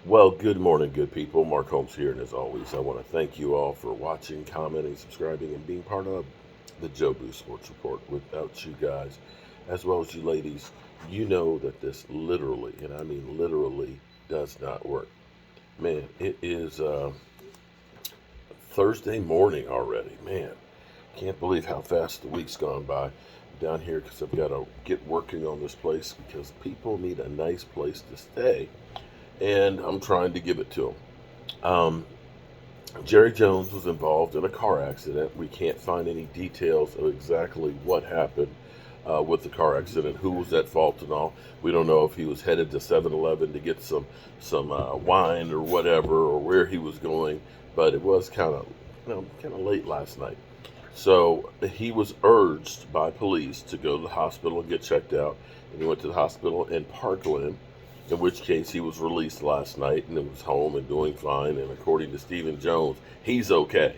Well, good morning, good people. Mark Holmes here, and as always, I want to thank you all for watching, commenting, subscribing, and being part of the Joe Boo Sports Report. Without you guys, as well as you ladies, you know that this literally, and I mean literally, does not work. Man, it is Thursday morning already. Man, can't believe how fast the week's gone by down here because I've got to get working on this place because people need a nice place to stay, and I'm trying to give it to them. Jerry Jones was involved in a car accident. We can't find any details of exactly what happened with the car accident, who was at fault and all. We don't know if he was headed to 7-Eleven to get some wine or whatever, or where he was going. But it was kind of late last night. So he was urged by police to go to the hospital and get checked out. And he went to the hospital in Parkland, in which case he was released last night and was home and doing fine. And according to Stephen Jones, he's okay.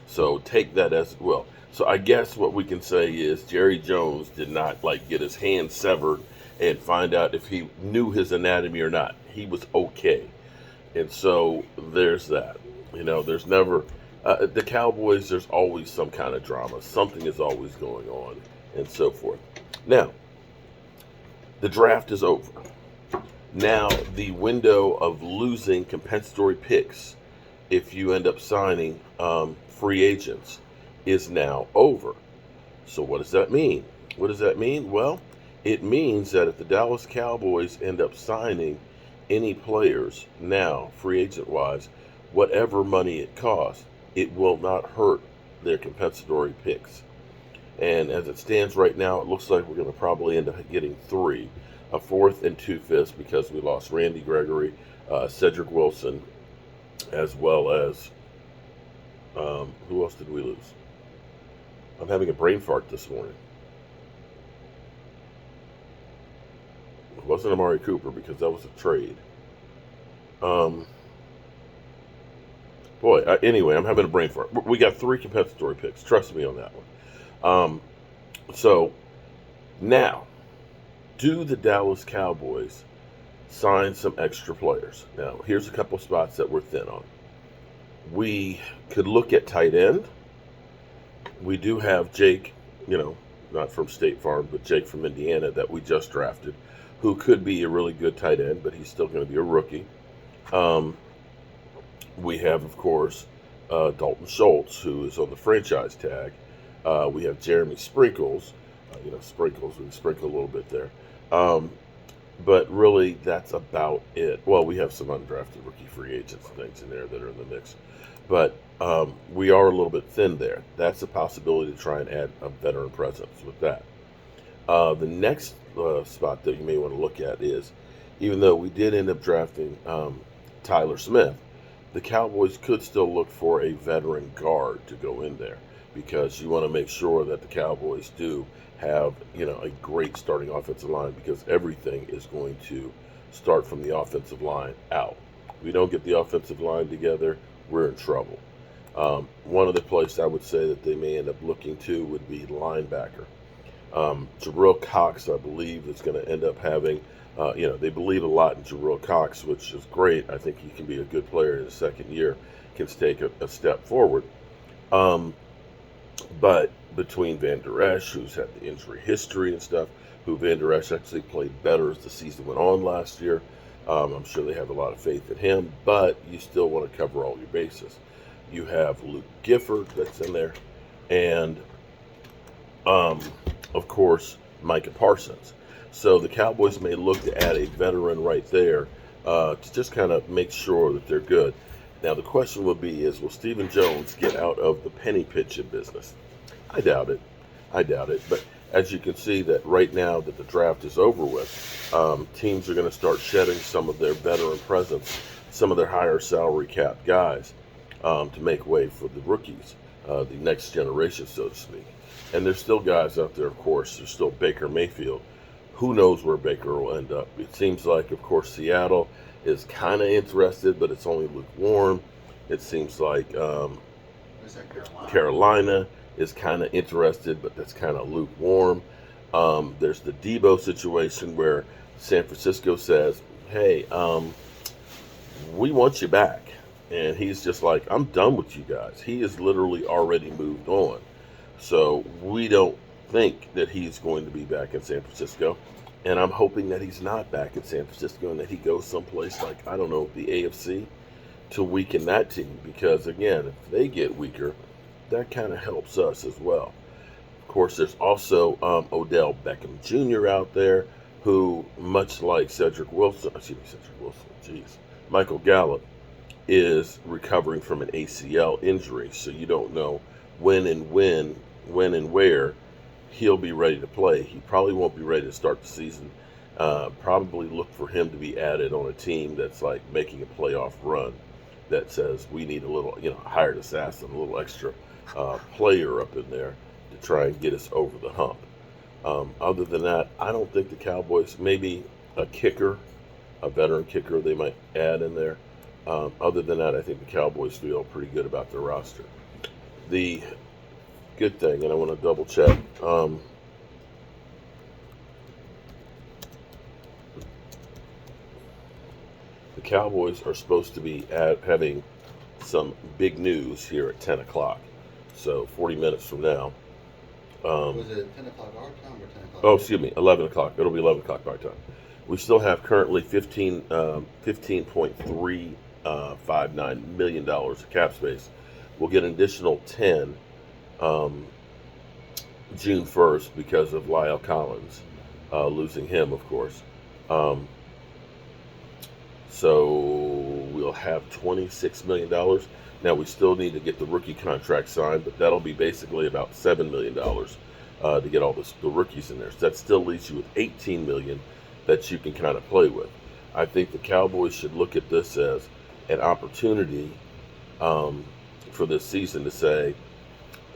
So take that as well. So I guess what we can say is Jerry Jones did not like get his hand severed and find out if he knew his anatomy or not. He was okay. And so there's that. There's never the Cowboys. There's always some kind of drama. Something is always going on, and so forth. Now, the draft is over. Now, the window of losing compensatory picks, if you end up signing free agents, is now over. So, what does that mean? What does that mean? Well, it means that if the Dallas Cowboys end up signing any players now, free agent wise, whatever money it costs, it will not hurt their compensatory picks. And as it stands right now, it looks like we're going to probably end up getting three, a fourth and two fifths, because we lost Randy Gregory, Cedric Wilson, as well as who else did we lose? I'm having a brain fart this morning. It wasn't Amari Cooper because that was a trade. Um, Anyway, I'm having a brain fart. We got three compensatory picks. Trust me on that one. So now, do the Dallas Cowboys sign some extra players? Now, here's a couple spots that we're thin on. We could look at tight end. We do have Jake, not from State Farm, but Jake from Indiana that we just drafted, who could be a really good tight end, but he's still going to be a rookie. We have, of course, Dalton Schultz, who is on the franchise tag. We have Jeremy Sprinkles. Sprinkles, we sprinkle a little bit there. But really, that's about it. Well, we have some undrafted rookie free agents and things in there that are in the mix. But we are a little bit thin there. That's a possibility to try and add a veteran presence with that. The next spot that you may want to look at is, even though we did end up drafting Tyler Smith, the Cowboys could still look for a veteran guard to go in there, because you want to make sure that the Cowboys do have, a great starting offensive line, because everything is going to start from the offensive line out. If we don't get the offensive line together, we're in trouble. One of the places I would say that they may end up looking to would be linebacker. Jabril Cox, I believe, is going to end up having, they believe a lot in Jabril Cox, which is great. I think he can be a good player in his second year, can take a step forward. But between Van Der Esch, who's had the injury history and stuff, who Van Der Esch actually played better as the season went on last year, I'm sure they have a lot of faith in him, but you still want to cover all your bases. You have Luke Gifford that's in there, and of course, Micah Parsons. So the Cowboys may look to add a veteran right there to just kind of make sure that they're good. Now, the question will be is, will Stephen Jones get out of the penny pitching business? I doubt it. But as you can see that right now that the draft is over with, teams are going to start shedding some of their veteran presence, some of their higher salary cap guys, to make way for the rookies, the next generation, so to speak. And there's still guys out there, of course. There's still Baker Mayfield. Who knows where Baker will end up? It seems like, of course, Seattle is kind of interested, but it's only lukewarm. It seems like Carolina is kind of interested, but that's kind of lukewarm. There's the Debo situation where San Francisco says, hey, we want you back. And he's just like, I'm done with you guys. He has literally already moved on. So we don't think that he's going to be back in San Francisco. And I'm hoping that he's not back in San Francisco and that he goes someplace like, I don't know, the AFC to weaken that team. Because again, if they get weaker, that kind of helps us as well. Of course, there's also Odell Beckham Jr. out there who, much like Michael Gallup, is recovering from an ACL injury. So you don't know when and where he'll be ready to play. He probably won't be ready to start the season. Probably look for him to be added on a team that's like making a playoff run that says we need a little, hired assassin, a little extra player up in there to try and get us over the hump. Other than that, I don't think the Cowboys, maybe a kicker, a veteran kicker they might add in there. Other than that, I think the Cowboys feel pretty good about their roster. The good thing, and I want to double check, the Cowboys are supposed to be having some big news here at 10 o'clock. So 40 minutes from now. Was it 10 o'clock our time or 10 o'clock? Oh, excuse me, 11 o'clock. It'll be 11 o'clock our time. We still have currently $15.359 million of cap space. We'll get an additional 10 June 1st because of Lyle Collins, losing him, of course. So we'll have $26 million. Now, we still need to get the rookie contract signed, but that'll be basically about $7 million to get all the rookies in there. So that still leaves you with $18 million that you can kind of play with. I think the Cowboys should look at this as an opportunity for this season to say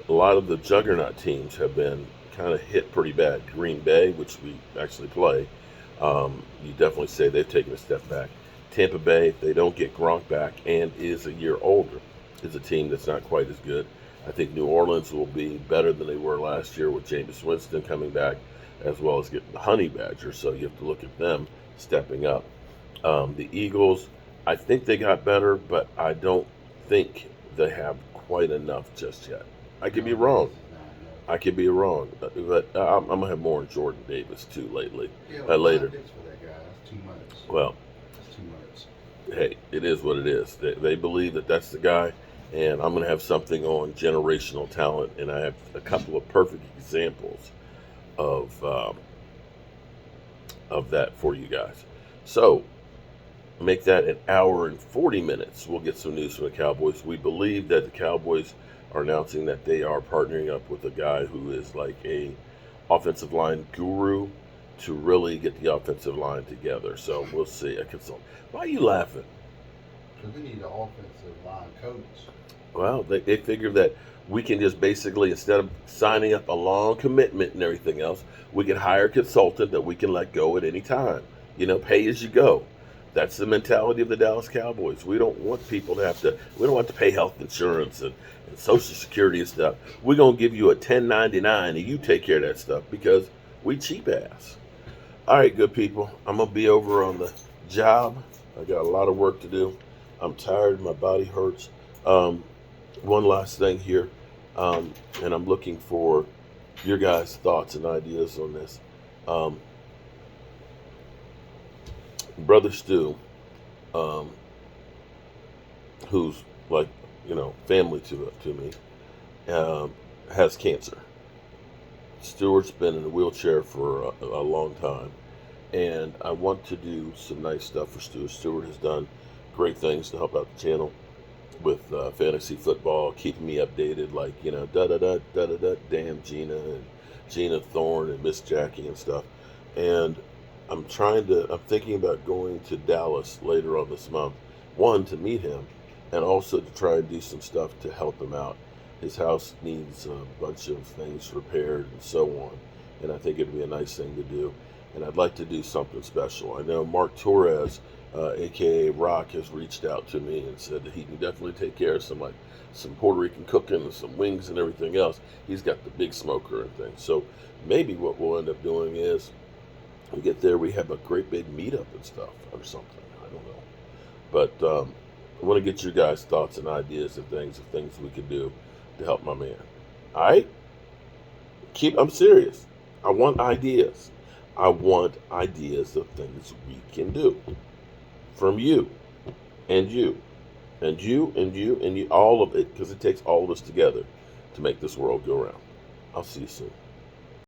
a lot of the juggernaut teams have been kind of hit pretty bad. Green Bay, which we actually play, you definitely say they've taken a step back. Tampa Bay, if they don't get Gronk back and is a year older, is a team that's not quite as good. I think New Orleans will be better than they were last year with Jameis Winston coming back, as well as getting the Honey Badger. So you have to look at them stepping up. The Eagles, I think they got better, but I don't think they have quite enough just yet. I could be wrong. But I'm going to have more on Jordan Davis, too, later. Later. For that guy. That's too much. Well, that's too much. Hey, it is what it is. They believe that that's the guy, and I'm going to have something on generational talent, and I have a couple of perfect examples of that for you guys. So, make that an hour and 40 minutes. We'll get some news from the Cowboys. We believe that the Cowboys are announcing that they are partnering up with a guy who is like a offensive line guru to really get the offensive line together. So we'll see. A consultant. Why are you laughing? Because we need an offensive line coach. Well, they figure that we can just basically, instead of signing up a long commitment and everything else, we can hire a consultant that we can let go at any time. Pay as you go. That's the mentality of the Dallas Cowboys. We don't want people to we don't want to pay health insurance and Social Security and stuff. We're going to give you a 1099 and you take care of that stuff because we cheap ass. All right, good people. I'm going to be over on the job. I got a lot of work to do. I'm tired. My body hurts. One last thing here, and I'm looking for your guys' thoughts and ideas on this. Brother Stu, who's like, family to me, has cancer. Stuart's been in a wheelchair for a long time, and I want to do some nice stuff for Stuart. Stuart has done great things to help out the channel with fantasy football, keeping me updated, like, damn Gina and Gina Thorne and Miss Jackie and stuff. And I'm thinking about going to Dallas later on this month, one, to meet him, and also to try and do some stuff to help him out. His house needs a bunch of things repaired and so on, and I think it'd be a nice thing to do. And I'd like to do something special. I know Mark Torres, aka Rock, has reached out to me and said that he can definitely take care of some Puerto Rican cooking and some wings and everything else. He's got the big smoker and things. So maybe what we'll end up doing is we get there, we have a great big meetup and stuff or something. I don't know. But I want to get your guys' thoughts and ideas of things we could do to help my man. All right? I'm serious. I want ideas. I want ideas of things we can do from you and you and you and you and you, all of it, because it takes all of us together to make this world go round. I'll see you soon.